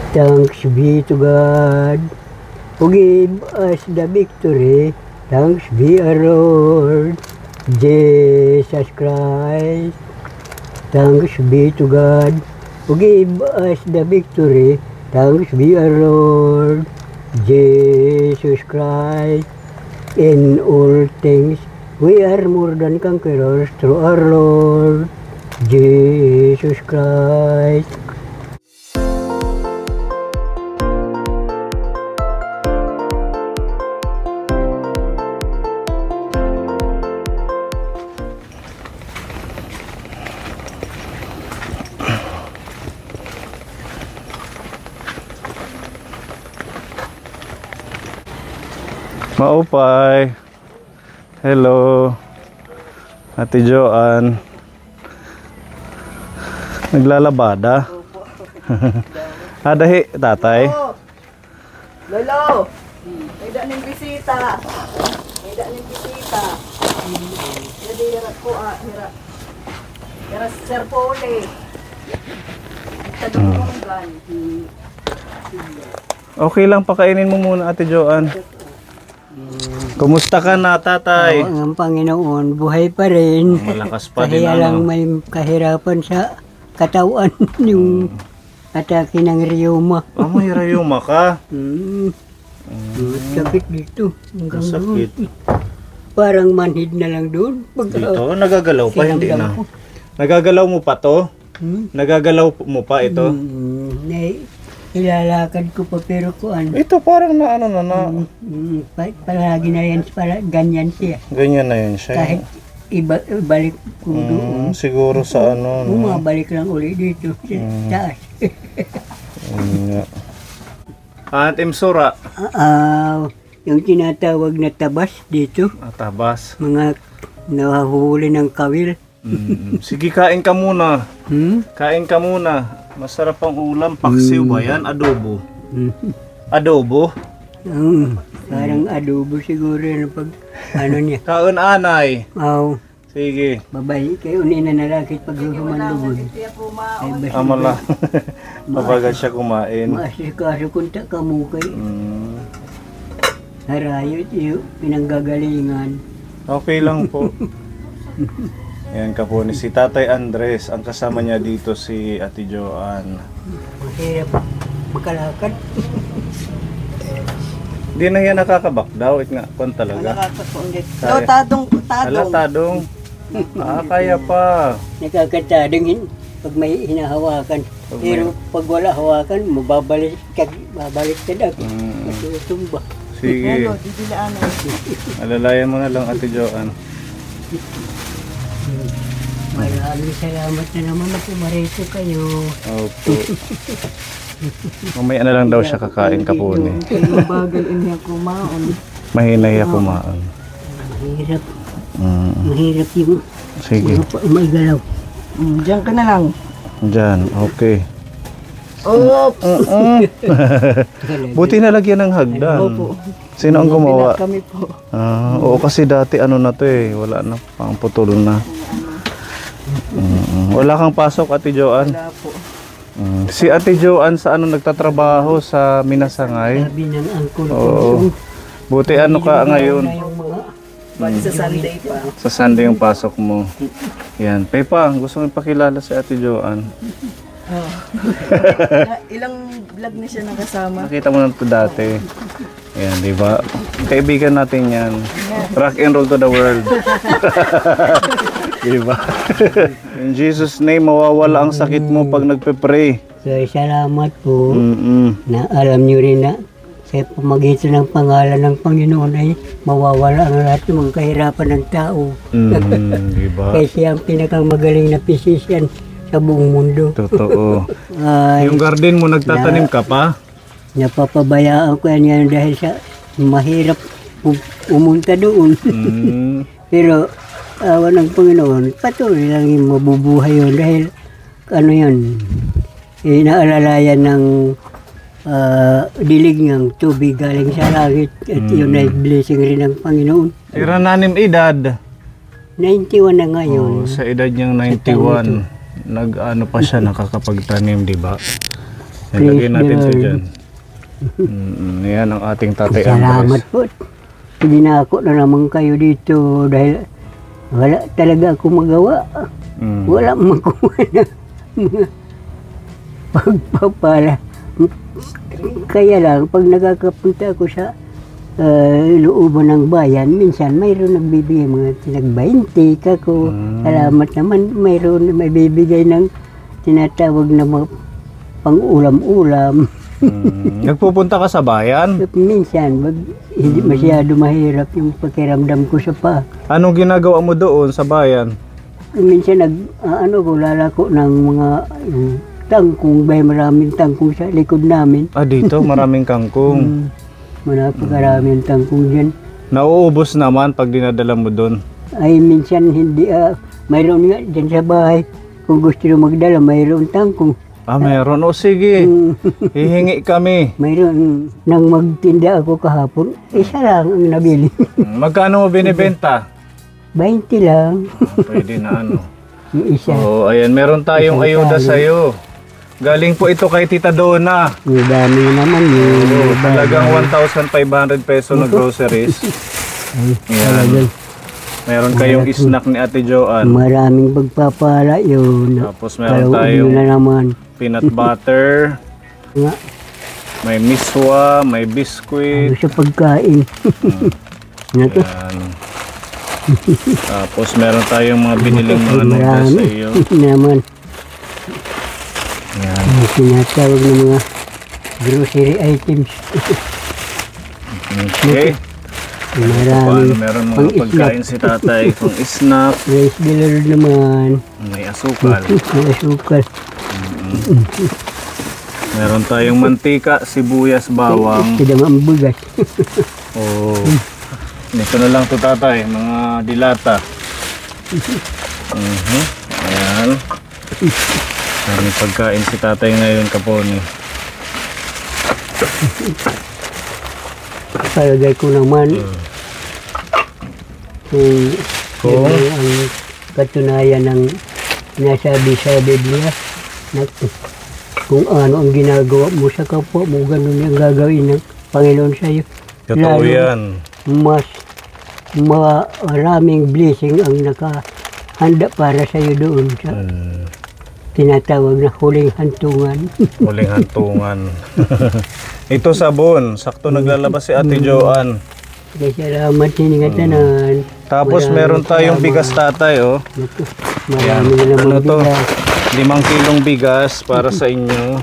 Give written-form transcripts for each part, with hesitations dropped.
Thanks be to God who gave us the victory. Thanks be our Lord Jesus Christ. Thanks be to God who gave us the victory. Thanks be our Lord Jesus Christ. In all things we are more than conquerors through our Lord Jesus Christ. Maupay. Hello. Ate Joan. Naglalabada. Adahi, tatay. Lolo. May daning bisita. Jadi hirat ko hirat. Hirat Sir Pole. Tadungan. Okay lang, pakainin mo muna, Ate Joan. Kumusta ka na, tatay? Oo, ang Panginoon, buhay pa rin. Malakas pa din, Kaya lang may kahirapan sa katawan yung atake ng rheuma. May rheuma ka? Sakit dito. Hanggang Sakit. doon. Parang manhid na lang doon. Dito, nagagalaw pa, hindi na. Sinamdam ko. Nagagalaw mo pa to? Nagagalaw mo pa ito? Ilalakad ko pa pero kuan. Ito parang na ano na. Palagi na yan, ganyan siya. Ganyan na yun siya. Kahit ibalik ko doon. Siguro sa ano. Bumabalik lang uli dito sa taas. Atim Sura. Yung tinatawag na tabas dito. Tabas. Mga nahahuli ng kawil. Sige, kain ka muna. Kain ka muna. Masarap ang ulam. Paksiw ba yan? Adobo. Adobo? Parang adobo siguro yan pag ano niya. Kaon anay. Sige. Babay kayo ni na nalakit pag humalugod. Amala. Pabagal siya kumain. Maasikaso kunta ka mo kay. Harayot yung pinanggagalingan. Okay lang po. Ayan ka po ni si Tatay Andres. Ang kasama niya dito si Ate Joan. Mahirap makalakad. Hindi na yan nakakabak daw. Nga, kung talaga. Tadong. Tadong. Kaya pa. Nakakatadong pag may hinahawakan. Pero pag wala hawakan, babalik ka daw. Matutumba. Sige. Alalayan mo na lang, Ate Joan. Maraming salamat na naman na pumarito kayo. Opo. Mamaya na lang daw siya kakain kapuni. Mabagal niya kumaon. Mahina niya kumain. Mahirap. Mahirap yung Sige. may galaw. Diyan ka na lang. Diyan, okay. Oops! Buti nalagyan ng hagdan. Opo. Sino ang gumawa? Kami po. Oo, kasi dati ano na to eh. Wala na, pang putol na. Wala kang pasok, Ate Joan? Wala po. Si Ate Joan sa ano nagtatrabaho sa Minasangay? Sabi ng angkol ko. Oo. Buti ano ka ngayon? Bali sa Sunday pa. Sa Sunday yung pasok mo. Yan. Pepa, gusto mo ipakilala si Ate Joan? Ilang vlog na siya nakasama. Nakita mo na ito dati. Yan, di ba? Kaibigan natin yan. Rock and roll to the world. Di ba? In Jesus' name, mawawala ang sakit mo pag nagpe-pray. So, salamat po na alam niyo rin na sa pamagitan ng pangalan ng Panginoon ay mawawala ang lahat ng mga kahirapan ng tao. Di ba? Kasi siya ang pinakamagaling na physician sa buong mundo. Totoo. Yung garden mo, nagtatanim ka pa? Napapabayaan ko yan dahil sa mahirap umunta doon. Pero awa ng Panginoon, patuloy lang yung mabubuhay yun dahil ano yun, inaalalayan ng dilig ng tubig galing sa langit at yun ay blessing rin ng Panginoon. Tira nanim edad. 91 na ngayon. Sa edad niyang 91, nag-ano pa siya, nakakapagtanim, di ba? Ilagay natin siya Lord. dyan. Yan ang ating Tatay Salamat Andres. po. Pinako na naman kayo dito dahil wala talaga ako magawa. Wala makuha na mga pagpapala. Kaya lang, pag nakakapunta ako sa looban ng bayan, minsan mayroon nagbibigay mga tinag-20 kako. Salamat naman, mayroon may bibigay ng tinatawag na mga pang-ulam-ulam. Nagpupunta ka sa bayan? Minsan, hindi masyado mahirap yung pakiramdam ko sa pa. Anong ginagawa mo doon sa bayan? Minsan lalako ng mga yung tangkong, may maraming tangkong sa likod namin. Dito maraming kangkong. Napakaraming tangkong dyan. Nauubos naman pag dinadala mo doon. Ay minsan hindi, mayroon nga dyan sa bahay. Kung gusto nyo magdala, mayroon tangkong. Meron. O sige, hihingi kami. Mayroon, nang magtinda ako kahapon, isa lang ang nabili. Magkano mo binibenta? 20 lang. Pwede na ano. Yung isa. Ayan, meron tayong ayuda sa'yo. Galing po ito kay Tita Donna. Yung dami naman yun. Talagang 1,500 peso na groceries. Ayan. Meron kayong snack ni Ate Joanne. Maraming pagpapala yun. Tapos meron Palaunin tayong na naman. peanut butter, Nga, may miswa, may biscuit. sa pagkain. Nato. Ayan. Tapos meron tayong mga biniling mga noodles sa iyo. Naman. Ayan. Yung tinatawag ng mga grocery items. Okay. Maraming Meron mga pagkain si tatay. Kung snack, Praise the Lord naman. may asukal. May asukal. Meron tayong mantika, sibuyas, bawang. Kada ang bugas. Oh. Dito na lang to tatay, mga dilata. Ayan. Maraming pagkain si tatay ngayon, Kaponi. Palagay ko naman Kung ang katunayan ng nasabi sa Biblia na kung ano ang ginagawa mo sa kapwa mo, ganun yung gagawin ng Panginoon sa iyo. totoo yan. Mas maraming blessing ang nakahanda para sa iyo doon sa tinatawag na huling hantungan. Muling hantungan. Ito sabon, sakto naglalabas si Ate Joanne. Kaya salamat hiningatanan. Tapos meron tayong bigas tatay, oh. Marami na naman Ano to? bigas. 5 kilong bigas para sa inyo.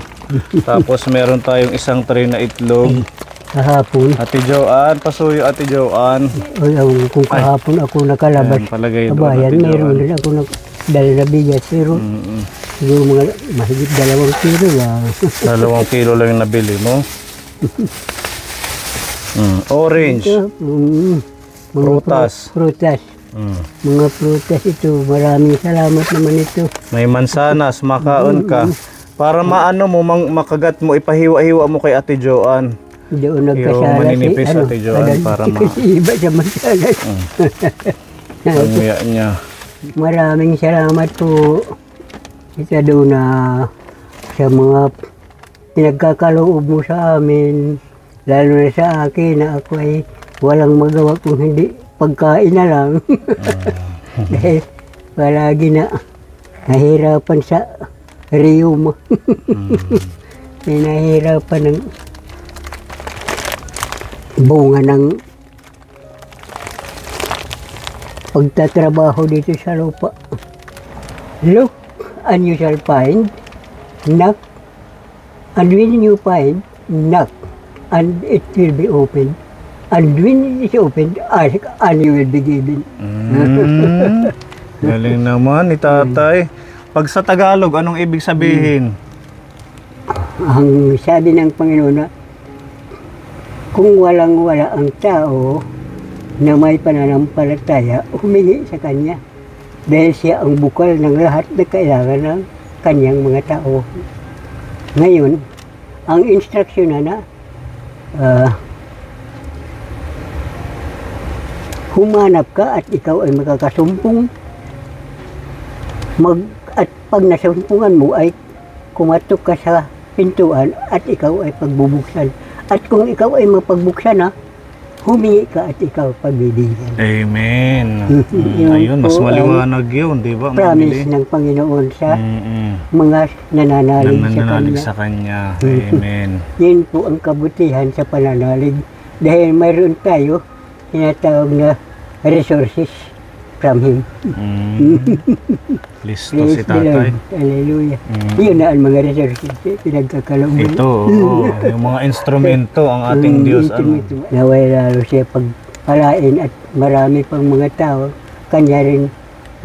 Tapos meron tayong isang tray na itlog. Kahapon. Ate Joanne, pasuyo Ate Joanne. Kung kahapon ako nakalabas Ayan, palagay sa doon, bayan, Ate mayroon Joanne. rin ako dala na bigas. Pero siguro mga mahigit 2 kilo lang. 2 kilo lang yung nabili mo. Orange. Ito, mga Prutas. Prutas. Mga prutas ito. Maraming salamat naman ito. May mansanas, makaon ka. Para maano mo, makagat mo, ipahiwa-hiwa mo kay Ate Joanne. Doon Yung nagkasala maninipis Ate Joanne para Kasi iba sa mansanas. Panguya niya. Maraming salamat po Tita Donna sa mga pinagkakaloob mo sa amin. Lalo na sa akin na ako ay walang magawa kung hindi pagkain na lang. Dahil palagi na nahirapan sa riyuma. Nahirapan ng bunga ng pagtatrabaho dito sa lupa. Look, and you shall find, knock, and when you find, knock, and it will be opened. And when it is opened, ask, and you will be given. Galing naman ni tatay. Pag sa Tagalog, anong ibig sabihin? Ang sabi ng Panginoon na, kung walang-wala ang tao na may pananampalataya, humingi sa Kanya. Dahil siya ang bukal ng lahat na kailangan ng Kanyang mga tao. Ngayon, ang instruction na humanap ka at ikaw ay makakasumpong. At pag nasumpungan mo ay kumatok ka sa pintuan at ikaw ay pagbubuksan. At kung ikaw ay mapagbuksan na, humingi ka at ikaw pagbibigyan. Amen. Yun Ayun, mas po ang maliwanag yun, di ba? Promise ng Panginoon sa mga nananalig sa Nananalig Kanya. sa Kanya. Amen. Yun po ang kabutihan sa pananalig. Dahil mayroon tayo tinatawag na resources from Him. Listo si Praise the tatay. Lord. Hallelujah. Yun na ang mga resources. Pinagkakalooban. Ito, yung mga instrumento ang ating Diyos. Ano? Naway lalo siya pagpalain at marami pang mga tao. Kanya rin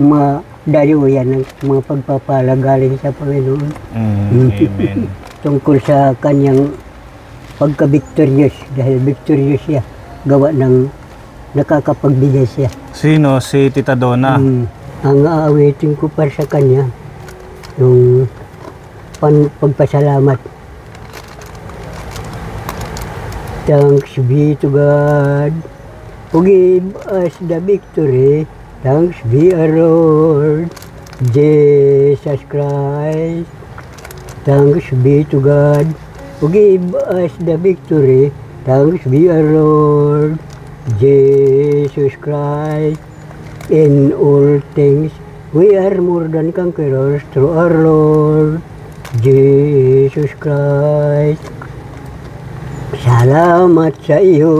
madaliwayan ng mga pagpapala galing sa Panginoon. Amen. Tungkol sa kanyang pagka-victorious. Dahil victorious siya. Gawa ng nakakapagbigay siya. Sino? Si Tita Donna. Ang aawitin ko para sa kanya, yung pagpasalamat. Thanks be to God who give us the victory. Thanks be our Lord Jesus Christ. Thanks be to God who give us the victory. Thanks be our Lord Jesus Christ. In all things, we are more than conquerors through our Lord Jesus Christ. Salamat sa iyo,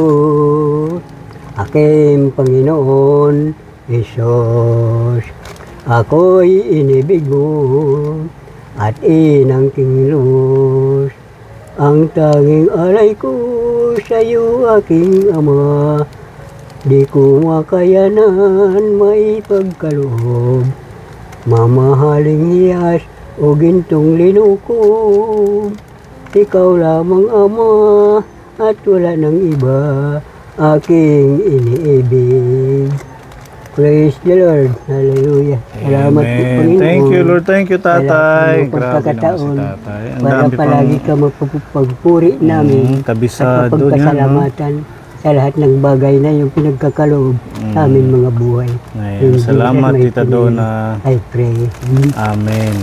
aking Panginoon Jesus. Ako'y inibig mo at inangking lubos. Ang tanging alay ko sa iyo, aking Ama. Di ko makayanan maipagkaloob, mamahaling hiyas o gintong linukob. Ikaw lamang Ama at wala nang iba, aking iniibig. Praise the Lord. Hallelujah. Salamat po, Amen. Panginoon. Thank you, Lord. Thank you, Tatay. Salamat Grabe po, naman si pagkakataon. Tatay. Ang Para dami palagi pang ka mapagpuri namin at kabisado niya, no? mapagpasalamatan sa lahat ng bagay na yung pinagkakaloob sa aming mga buhay. Ayan, salamat, Tita Donna. I pray. Amen.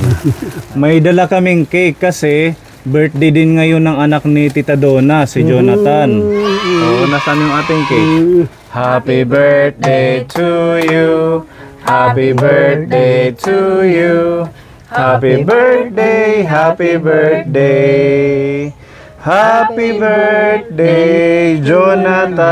May dala kaming cake kasi birthday din ngayon ng anak ni Tita Donna, si Jonathan. Oo, nasaan yung ating cake? Happy birthday to you. Happy birthday to you. Happy birthday, happy birthday. Happy birthday, Jonathan.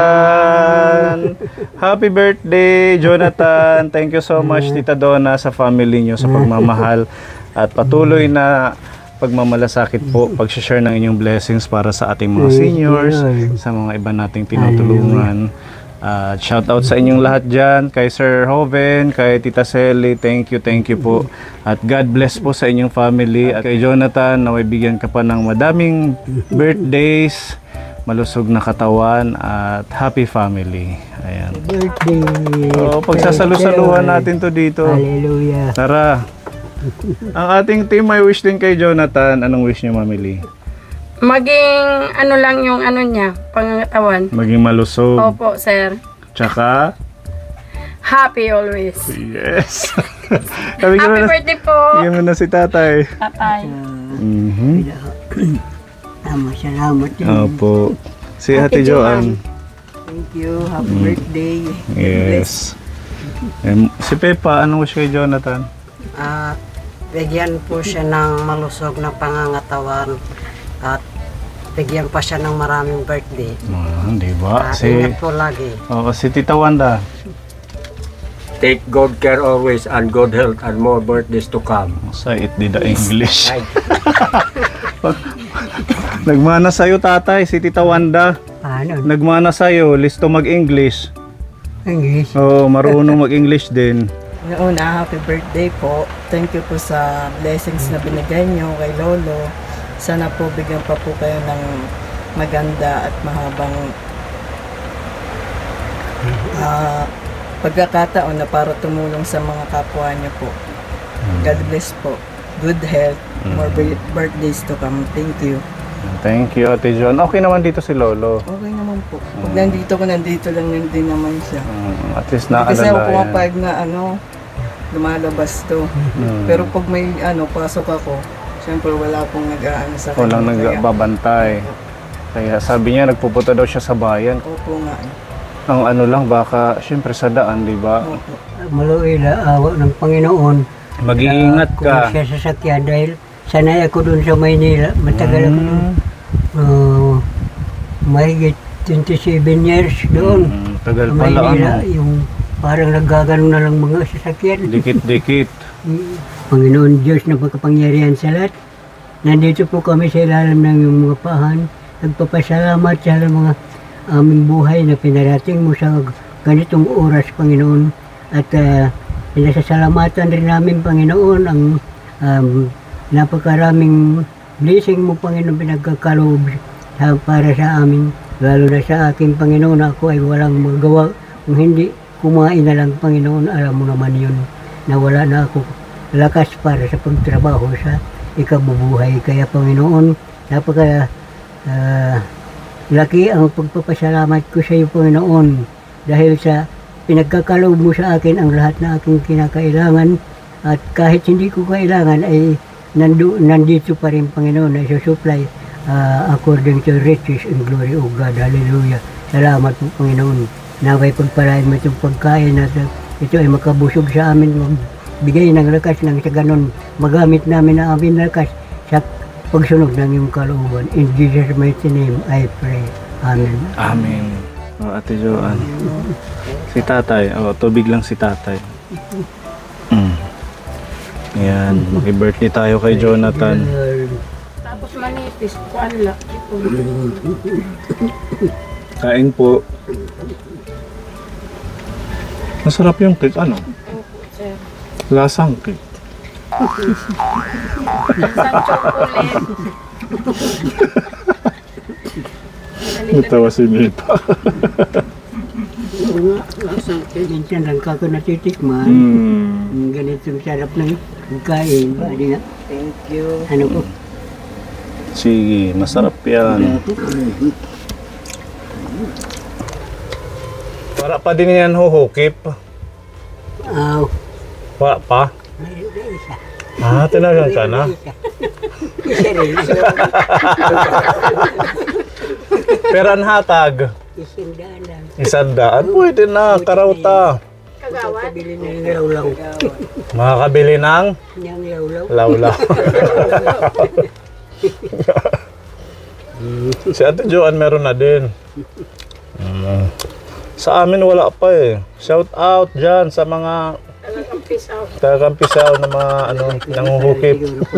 Happy birthday, Jonathan. Thank you so much, Tita Donna, sa family niyo, sa pagmamahal at patuloy na pagmamalasakit po, pag-share ng inyong blessings para sa ating mga seniors, sa mga iba nating tinutulungan. Shout out sa inyong lahat dyan, kay Sir Hoven, kay Tita Selly, thank you po. At God bless po sa inyong family. At kay Jonathan, naway bigyan ka pa ng madaming birthdays, malusog na katawan, at happy family. Ayan. Birthday. Pagsasalu-saluhan natin to dito. Hallelujah. Tara. Ang ating team may wish din kay Jonathan. Anong wish niyo, Mami Lee? Maging ano lang yung ano niya, pangangatawan. Maging malusog. Opo, sir. Tsaka? Happy always. Yes. Happy birthday po. Bigyan mo na si tatay. Tatay. Salamat din. Opo. Si Ate Joanne. Thank you. Happy birthday. Yes. Si Pepa, anong wish kay Jonathan? Bigyan po siya ng malusog na pangangatawan at bigyan pa siya ng maraming birthday. Di ba? Ingat po lagi. Si Tita Wanda. Take good care always and good health and more birthdays to come. Sa it did the English. Nagmana sa'yo, tatay, si Tita Wanda. Paano? Nagmana sa'yo, listo mag-English. English. Oo, marunong mag-English din. Una, happy birthday po. Thank you po sa blessings na binigay nyo kay Lolo. Sana po bigyan pa po kayo ng maganda at mahabang pagkakataon na para tumulong sa mga kapwa nyo po. God bless po. Good health. More birthdays to come. Thank you. Thank you, Ate John. Okay naman dito si Lolo. Okay naman po. Pag nandito ko, nandito lang din naman siya. At least Kasi ako naalala pumapayag na lumalabas to. Pero pag may pasok ako, Siyempre wala pong nag-aano sa kanya. Walang nagbabantay. Kaya sabi niya, nagpupunta daw siya sa bayan. Opo nga. Ang ano lang, baka syempre sa daan, di ba? Opo. Maluila, awa ng Panginoon. Mag-iingat ka. Kung siya sasakyan dahil sanay ako doon sa Maynila. Matagal ako doon. Mahigit 27 years doon. Tagal Sa pala, Maynila, ano? yung parang naggagano na lang mga sasakyan. Dikit-dikit. Panginoon Diyos na pagkapangyarihan sa lahat. Nandito po kami sa ilalim ng iyong mga pahan. Nagpapasalamat sa mga aming buhay na pinarating mo sa ganitong oras, Panginoon. At pinasasalamatan rin namin, Panginoon, ang napakaraming blessing mo, Panginoon, pinagkakaloob para sa amin. Lalo na sa aking Panginoon, ako ay walang magawa. Kung hindi kumain na lang, Panginoon, alam mo naman yun, na wala na ako lakas para sa pagtrabaho sa ikabubuhay. Kaya, Panginoon, napaka laki ang pagpapasalamat ko sa iyo, Panginoon, dahil sa pinagkakaloob mo sa akin ang lahat na aking kinakailangan, at kahit hindi ko kailangan ay nandito pa rin, Panginoon, na supply according to riches and glory of God. Hallelujah. Salamat po, Panginoon. Naway pagpalain mo itong pagkain at ito ay makabusog sa amin, magbigay ng lakas nang sa ganon magamit namin ang aming lakas sa pagsunod ng iyong kalooban. In Jesus' mighty name, I pray. Amen. Amen. O, Ate Joanne. Si tatay. O, tubig lang si tatay. Yan. Mag-birthday tayo kay Jonathan. Tapos manipis. Kuanla. Kain po. Masarap yung cake. Ano? Sir. Lasang cake. Isang chocolate. Natawa si Nita. Minsan lang kako natitikman. Yung ganitong sarap ng kain. Hindi nga. Thank you. Ano po? Sige, masarap yan. Para pa din yan huhukip. Wala pa? Isa. Tinagan ka na? Isa rin. Pero ang hatag, Isindaan lang. 100. Pwede na, karauta. Kagawad. Kabili ng lawlaw. Makakabili ng Niyang lawlaw. lawlaw. Si Ate Joanne meron na din. Sa amin wala pa eh. Shout out dyan sa mga Talagang peace out. tagampisaw na mga nanguhukip. Siguro po.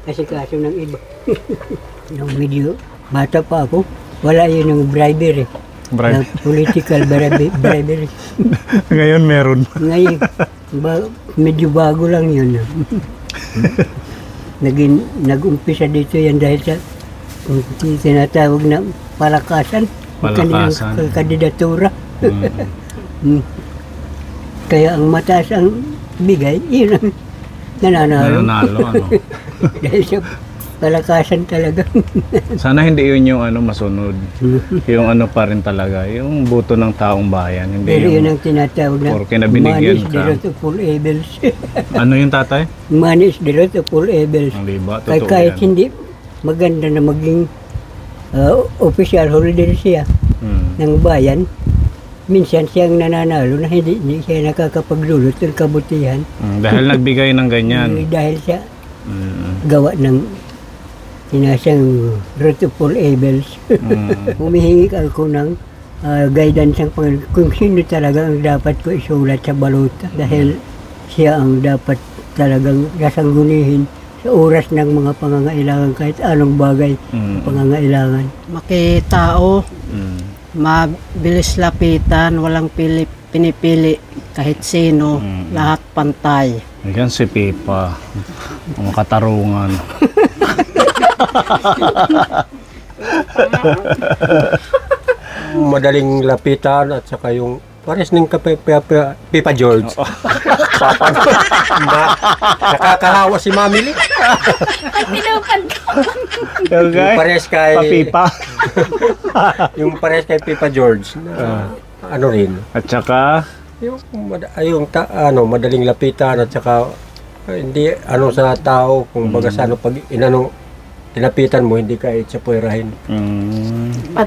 Kasi kaso ng iba. Nung medyo bata pa ako, wala yun yung bribery. Bribe. Political bribery. Ngayon meron. Ngayon, medyo bago lang yun. Nag-umpisa dito yan dahil sa tinatawag na palakasan. Palakasan. Kanilang kandidatura. Kaya ang mataas ang bigay, yun ang nananalo. Nanalo, ano. Dahil sa palakasan talaga. Sana hindi yun yung masunod. Yung pa rin talaga. Yung boto ng taong bayan. Hindi Pero yun yung ang tinatawag na porke na binigyan money is ka. the root of all evils. Ano yung tatay? Money is the root of all evils. Hindi ba? Kaya Totoo kahit yan. hindi maganda na maging official holder siya ng bayan, minsan siyang nananalo na hindi siya nakakapaglulot ng kabutihan. Dahil nagbigay ng ganyan. Dahil siya gawa ng sinasang root of all evils. Humihingi ako ng guidance ng Panginoon kung sino talaga ang dapat ko isulat sa baluta. Dahil siya ang dapat talagang sasanggunihin sa oras ng mga pangangailangan, kahit anong bagay pangangailangan. Makitao, mabilis lapitan, walang pinipili kahit sino, lahat pantay. Yan si Pipa. Ang katarungan. Madaling lapitan at saka yung pares ng Pipa George. Papa nakakahawa si Mami Lee. Yung pares kay Papipa. yung pares kay Pipa George na At saka yung madaling lapitan at saka Hindi ano sa tao, kung baga sa ano, pag inano, tinapitan mo, hindi ka itsapwerahin.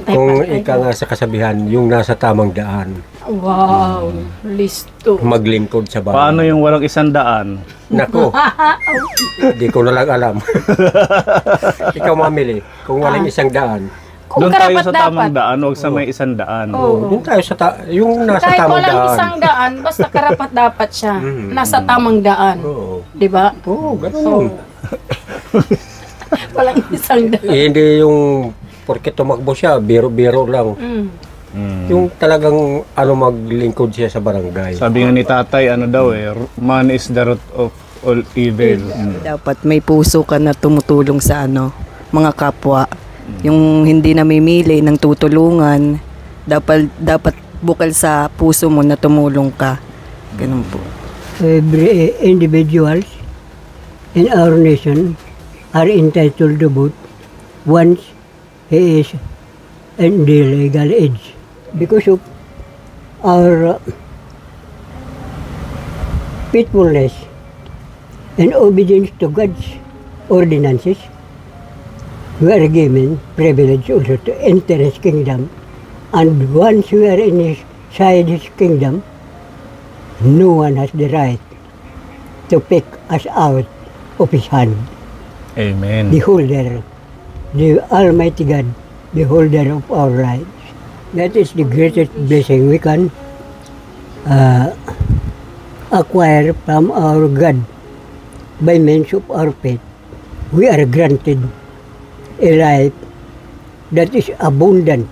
Kung ika nga sa kasabihan, yung nasa tamang daan, Wow, listo. maglingkod sa bahay. Paano yung walang 100? Nako, hindi ko na lang alam. Ikaw mamili, kung walang 100. Kung Doon tayo karapat sa tamang daan, huwag sa may 100. Oo. Yung tayo sa yung nasa Kahit tamang walang daan. isang daan, basta karapat dapat siya. Mm. Nasa tamang daan. Oo. Di ba? Oo, ganun. Walang isang daan. Hindi yung porke tumakbo siya, biro-biro lang. Yung talagang ano maglingkod siya sa barangay. Sabi nga ni tatay, ano daw man is the root of all evil. Dapat may puso ka na tumutulong sa mga kapwa. Yung hindi namimili ng tutulungan, dapat bukal sa puso mo na tumulong ka. Ganun po. Every individuals in our nation are entitled to vote once he is in the legal age. Because of our faithfulness and obedience to God's ordinances, we are given privilege also to enter His kingdom. And once we are inside His kingdom, no one has the right to pick us out of His hand. Amen. The holder, the Almighty God, the holder of our lives. That is the greatest blessing we can acquire from our God by means of our faith. We are granted a life that is abundant.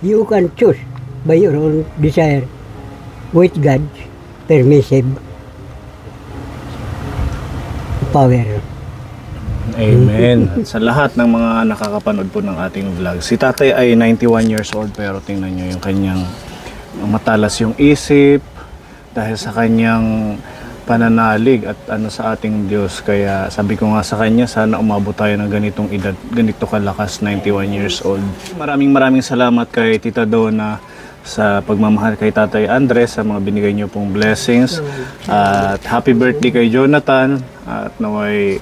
You can choose by your own desire with God's permissive power. Amen. At sa lahat ng mga nakakapanood po ng ating vlog, si tatay ay 91 years old pero tingnan nyo yung kanyang matalas yung isip dahil sa kanyang pananalig at sa ating Diyos. Kaya sabi ko nga sa kanya, sana umabot tayo ng ganitong edad, ganito kalakas, 91 years old. Maraming salamat kay Tita Donna sa pagmamahal kay Tatay Andres, sa mga binigay niyo pong blessings. At happy birthday kay Jonathan at naway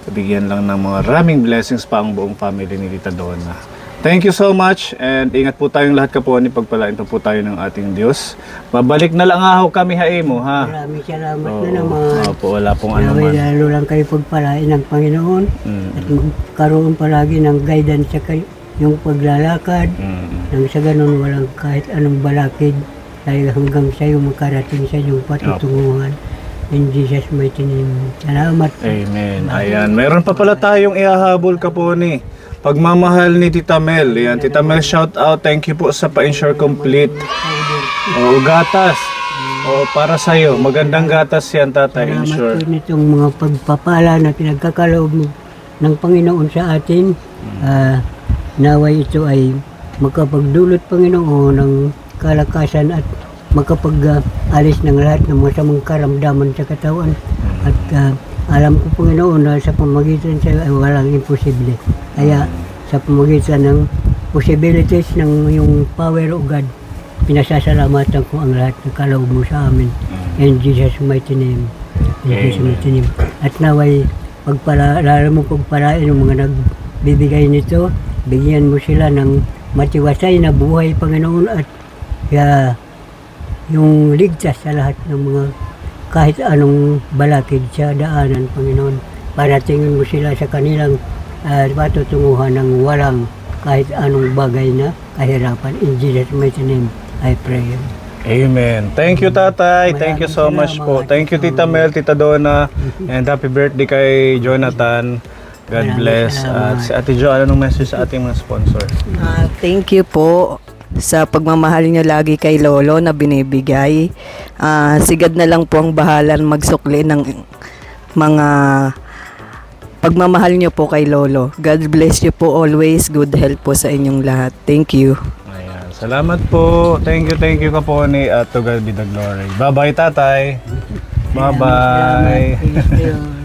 bigyan lang ng mga maraming blessings pa ang buong family ni Tita Donna. Thank you so much and ingat po tayong lahat kaponi, pagpalain pa po tayo ng ating Diyos. Babalik na lang ako kami haimo ha. Maraming salamat na naman. Opo, wala pong Naway anuman. lalo lang kayo pagpalain ng Panginoon at magkaroon palagi ng guidance sa kayo, yung paglalakad. Nang sa ganun walang kahit anong balakid dahil hanggang sa iyo makarating sa iyong patutunguhan. In Jesus' mighty name. Salamat. Amen. Ayan, meron pa pala tayong ihahabol kaponi. Pagmamahal ni Tita Mel. Ayan, Tita Mel, shout out. Thank you po sa pa-insure complete. O, gatas. O, para sa'yo. Magandang gatas yan, tatay. Salamat Insure. po nitong mga pagpapala na pinagkakaloob ng Panginoon sa atin. Naway ito ay makapagdulot, Panginoon, ng kalakasan at makapag-alis ng lahat ng masamang karamdaman sa katawan. At alam ko, Panginoon, na sa pamagitan sa ay walang imposible. Kaya sa pamagitan ng possibilities ng yung power of God, pinasasalamatan ko ang lahat ng kaloob mo sa amin. In Jesus' mighty name. In Jesus' mighty name. At naway, lalo mo pagpalain ng mga nagbibigay nito, bigyan mo sila ng matiwasay na buhay, Panginoon, at yung ligtas sa lahat ng mga kahit anong balakid sa daanan, Panginoon. Paratingin mo sila sa kanilang patutunguhan ng walang kahit anong bagay na kahirapan. In Jesus' mighty name, I pray. Amen. Thank you, tatay. Thank you so much po. Thank you, Tita Mel, Tita Donna. And happy birthday kay Jonathan. God bless. At si Ate Jo, anong message sa ating mga sponsor? Thank you po sa pagmamahal niyo lagi kay Lolo na binibigay. Sigad na lang po ang bahalan magsukli ng mga pagmamahal niyo po kay Lolo. God bless you po always. Good health po sa inyong lahat. Thank you. Ayan. Salamat po. Thank you kaponi at to God be the glory. Bye-bye, tatay. Bye-bye. Salamat.